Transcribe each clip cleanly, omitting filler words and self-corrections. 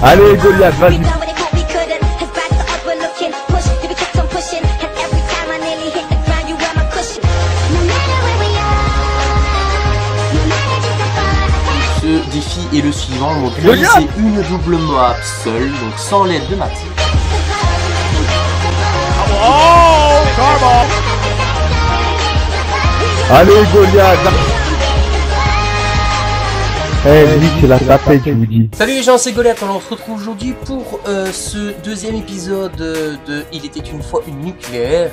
Allez Goliath, vas-y. Ce défi est le suivant, donc réaliser une double map seule, donc sans l'aide de ma team. Allez Goliath. Eh lui tu l'as tapé, je vous dis. Salut les gens, c'est Goliath. Alors on se retrouve aujourd'hui pour ce deuxième épisode de Il était une fois une nucléaire.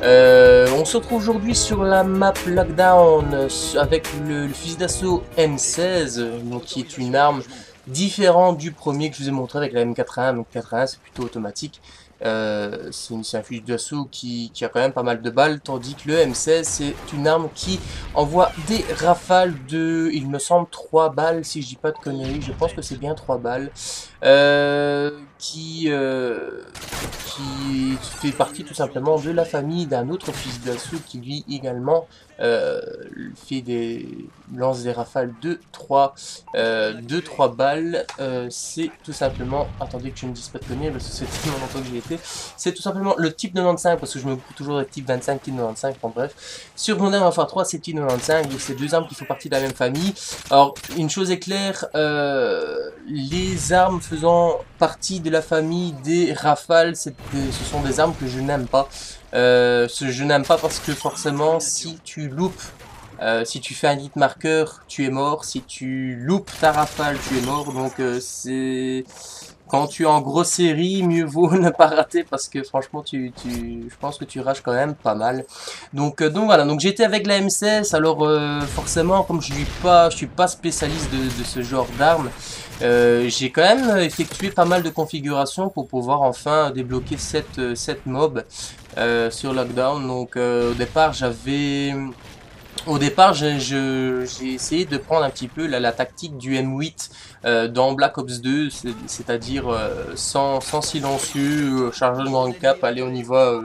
On se retrouve aujourd'hui sur la map Lockdown avec le fusil d'assaut M16, donc qui est une arme différente du premier que je vous ai montré avec la M81. Donc M81 c'est plutôt automatique. C'est un fusil d'assaut qui a quand même pas mal de balles, tandis que le M16 c'est une arme qui envoie des rafales de, il me semble, 3 balles si je dis pas de conneries, je pense que c'est bien 3 balles, qui fait partie tout simplement de la famille d'un autre fusil d'assaut qui lui également lance des rafales de 3 balles. C'est tout simplement, attendez que je ne dise pas de conneries parce que c'est tellement longtemps que j'y étais, c'est tout simplement le type 95 parce que je me coupe toujours le type 25, type 95, bon bref. Sur Modern Warfare 3 c'est type 95, donc c'est deux armes qui font partie de la même famille. Alors une chose est claire, les armes faisant partie de la famille des rafales, ce sont des armes que je n'aime pas. Je n'aime pas parce que forcément si tu loupes, si tu fais un hit marqueur, tu es mort. Si tu loupes ta rafale, tu es mort. Donc c'est... Quand tu es en grosse série, mieux vaut ne pas rater parce que franchement, je pense que tu rages quand même pas mal. Donc voilà, donc j'étais avec la M16. Alors forcément, comme je suis pas spécialiste de ce genre d'armes, j'ai quand même effectué pas mal de configurations pour pouvoir enfin débloquer cette mob sur Lockdown. Donc au départ, j'ai essayé de prendre un petit peu la tactique du M8 dans Black Ops 2, c'est-à-dire sans silencieux, chargeur de grande cap, allez on y va,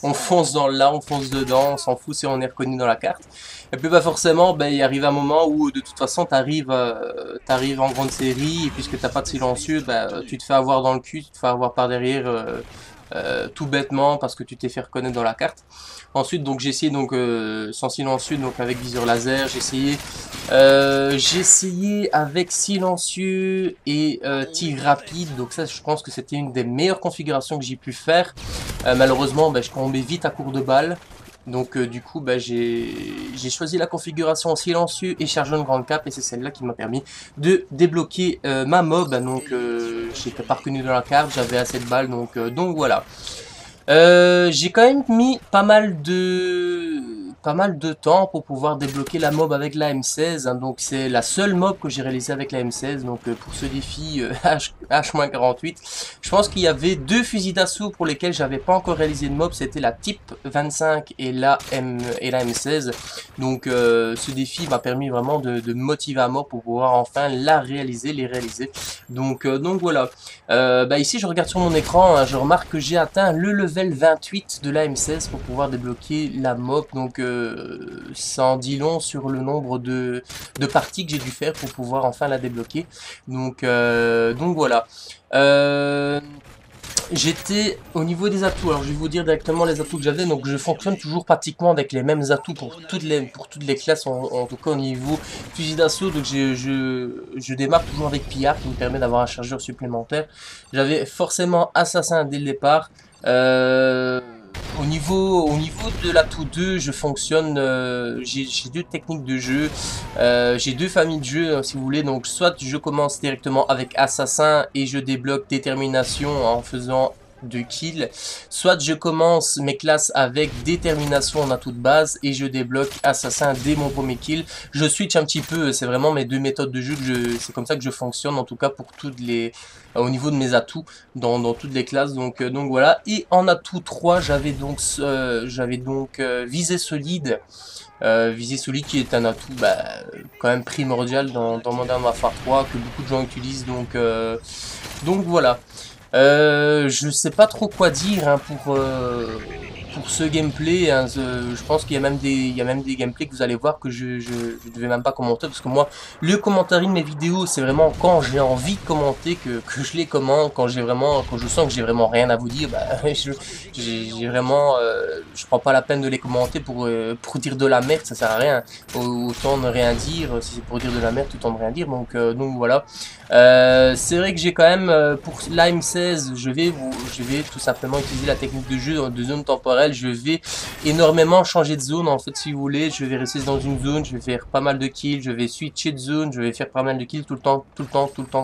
on fonce dans le là, on fonce dedans, on s'en fout si on est reconnu dans la carte. Et puis bah forcément, il arrive un moment où de toute façon t'arrives en grande série, et puisque t'as pas de silencieux, tu te fais avoir dans le cul, tu te fais avoir par derrière tout bêtement parce que tu t'es fait reconnaître dans la carte. Ensuite donc j'ai essayé sans silencieux, donc avec viseur laser, j'ai essayé avec silencieux et tir rapide. Donc ça je pense que c'était une des meilleures configurations que j'ai pu faire. Malheureusement je tombais vite à court de balles. Donc du coup j'ai choisi la configuration silencieux et chargeur de grande cap, et c'est celle-là qui m'a permis de débloquer ma mob. Donc j'étais pas reconnu dans la carte, j'avais assez de balles, donc voilà. J'ai quand même mis pas mal de temps pour pouvoir débloquer la mob avec la M16, hein. Donc c'est la seule mob que j'ai réalisée avec la M16. Donc pour ce défi H-48, je pense qu'il y avait deux fusils d'assaut pour lesquels j'avais pas encore réalisé de mob, c'était la Type 25 et la M16. Donc ce défi m'a permis vraiment de me motiver à mort pour pouvoir enfin les réaliser. Donc voilà. Ici je regarde sur mon écran, hein, je remarque que j'ai atteint le level 28 de la M16 pour pouvoir débloquer la mob. Donc ça en dit long sur le nombre de parties que j'ai dû faire pour pouvoir enfin la débloquer. Donc voilà. J'étais au niveau des atouts, alors je vais vous dire directement les atouts que j'avais. Donc je fonctionne toujours pratiquement avec les mêmes atouts pour toutes les classes, en tout cas au niveau fusil d'assaut. Donc je démarre toujours avec Pillard qui me permet d'avoir un chargeur supplémentaire. J'avais forcément Assassin dès le départ. Au niveau de l'atout 2, je fonctionne, j'ai deux techniques de jeu, j'ai deux familles de jeu si vous voulez. Donc soit je commence directement avec Assassin et je débloque Détermination en faisant 2 kills, soit je commence mes classes avec Détermination en atout de base et je débloque Assassin dès mon premier kill. Je switch un petit peu, c'est vraiment mes deux méthodes de jeu, c'est comme ça que je fonctionne, en tout cas pour au niveau de mes atouts dans toutes les classes. Donc voilà. Et en atout 3, j'avais donc Visée solide. Visée solide qui est un atout quand même primordial dans Modern Warfare 3 que beaucoup de gens utilisent. Donc voilà. Je sais pas trop quoi dire, hein, pour ce gameplay, hein, je pense qu'il y a même des gameplays que vous allez voir que je devais même pas commenter, parce que moi, le commentaire de mes vidéos, c'est vraiment quand j'ai envie de commenter que je les commente, quand je sens que j'ai vraiment rien à vous dire, bah, j'ai vraiment, je prends pas la peine de les commenter pour dire de la merde, ça sert à rien. Autant ne rien dire, si c'est pour dire de la merde, autant ne rien dire, donc voilà. C'est vrai que j'ai quand même, pour l'AM16, je vais tout simplement utiliser la technique de jeu de zone temporelle. Je vais énormément changer de zone, en fait, si vous voulez. Je vais rester dans une zone, je vais faire pas mal de kills, je vais switcher de zone, je vais faire pas mal de kills tout le temps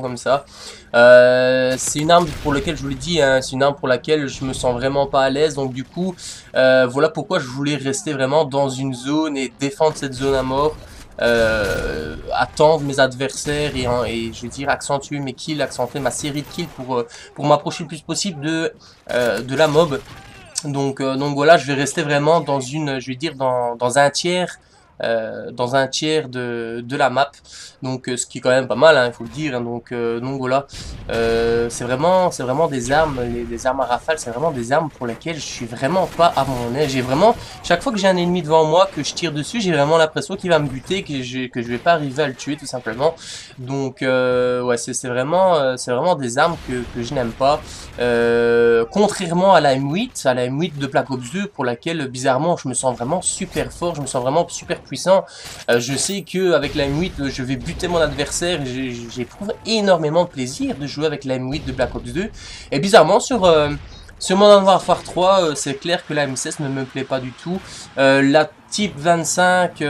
comme ça. C'est une arme pour laquelle, je vous l'ai dit, hein, c'est une arme pour laquelle je me sens vraiment pas à l'aise. Donc du coup, voilà pourquoi je voulais rester vraiment dans une zone et défendre cette zone à mort. Attendre mes adversaires et je veux dire accentuer mes kills, accentuer ma série de kills pour m'approcher le plus possible de la mob. Donc voilà, je vais rester vraiment dans je vais dire dans un tiers. Dans un tiers de la map, donc ce qui est quand même pas mal, hein, il faut le dire, hein, donc voilà, c'est vraiment des armes, les armes à rafale, c'est vraiment des armes pour lesquelles je suis vraiment pas à mon aise. J'ai vraiment, chaque fois que j'ai un ennemi devant moi, que je tire dessus, j'ai vraiment l'impression qu'il va me buter, que je vais pas arriver à le tuer tout simplement. Donc ouais, c'est vraiment des armes que je n'aime pas. Contrairement à la M8 de Black Ops 2, pour laquelle bizarrement je me sens vraiment super fort, je me sens vraiment super puissant. Je sais que avec la M8 je vais buter mon adversaire, j'éprouve énormément de plaisir de jouer avec la M8 de Black Ops 2. Et bizarrement sur Modern Warfare 3, c'est clair que la M16 ne me plaît pas du tout. La Type 25,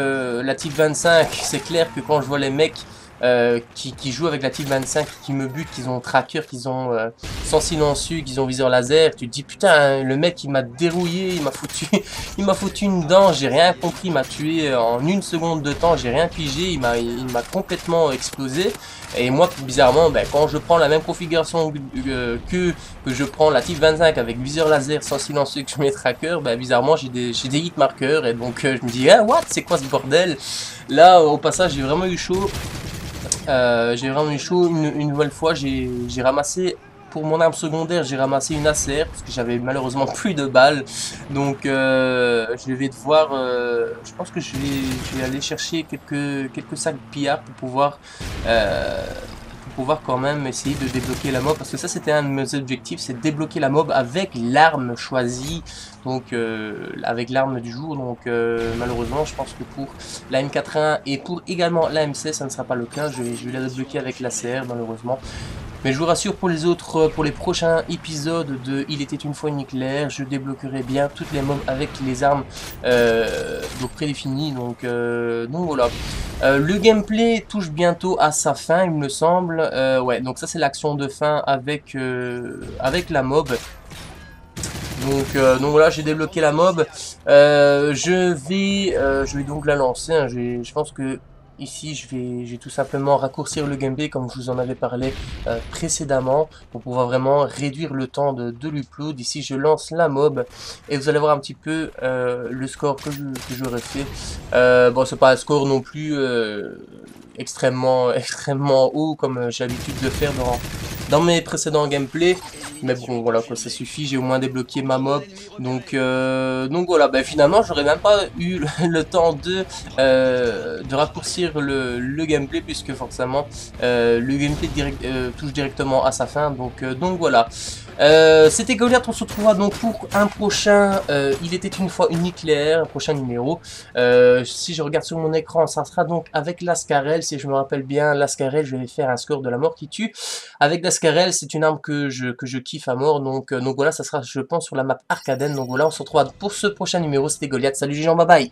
c'est clair que quand je vois les mecs qui jouent avec la Type 25, qui me butent, qu'ils ont tracker, qu'ils ont sans silencieux, qu'ils ont viseur laser, tu te dis putain, le mec il m'a dérouillé, il m'a foutu une dent, j'ai rien compris, il m'a tué en une seconde de temps, j'ai rien pigé, il m'a complètement explosé. Et moi bizarrement, ben, quand je prends la même configuration que je prends la Type 25 avec viseur laser sans silencieux, que je mets tracker, ben, bizarrement j'ai des hit markers, et donc je me dis ah, what, c'est quoi ce bordel. Là au passage j'ai vraiment eu chaud. Une nouvelle fois, j'ai ramassé, pour mon arme secondaire, j'ai ramassé une ACR, parce que j'avais malheureusement plus de balles, donc je vais devoir, je pense que je vais aller chercher quelques sacs pillards pour pouvoir quand même essayer de débloquer la mob, parce que ça c'était un de mes objectifs, c'est de débloquer la mob avec l'arme choisie, donc avec l'arme du jour. Donc malheureusement je pense que pour la M81 et pour également la M16 ça ne sera pas le cas, je vais la débloquer avec l'ACR malheureusement. Mais je vous rassure, pour les autres, pour les prochains épisodes de Il était une fois une éclair, je débloquerai bien toutes les mobs avec les armes donc prédéfinies. Donc voilà. Le gameplay touche bientôt à sa fin, il me semble. Ouais, donc ça c'est l'action de fin avec la mob. Donc voilà, j'ai débloqué la mob. Je vais donc la lancer, hein. Je pense que ici, je vais tout simplement raccourcir le gameplay comme je vous en avais parlé précédemment pour pouvoir vraiment réduire le temps de l'upload. Ici, je lance la mob et vous allez voir un petit peu le score que j'aurais fait. Bon, c'est pas un score non plus extrêmement haut comme j'ai l'habitude de faire dans mes précédents gameplays, mais bon voilà quoi, ça suffit, j'ai au moins débloqué ma mob, donc voilà, ben finalement j'aurais même pas eu le temps de raccourcir le gameplay, puisque forcément le gameplay touche directement à sa fin, donc voilà. C'était Goliath, on se retrouvera donc pour un prochain Il était une fois une nucléaire, un prochain numéro. Si je regarde sur mon écran, ça sera donc avec Lascarel, si je me rappelle bien, Lascarel, je vais faire un score de la mort qui tue. Avec Lascarel, c'est une arme que je kiffe à mort, donc voilà, ça sera je pense sur la map Arcaden, donc voilà, on se retrouvera pour ce prochain numéro, c'était Goliath, salut les gens, bye bye.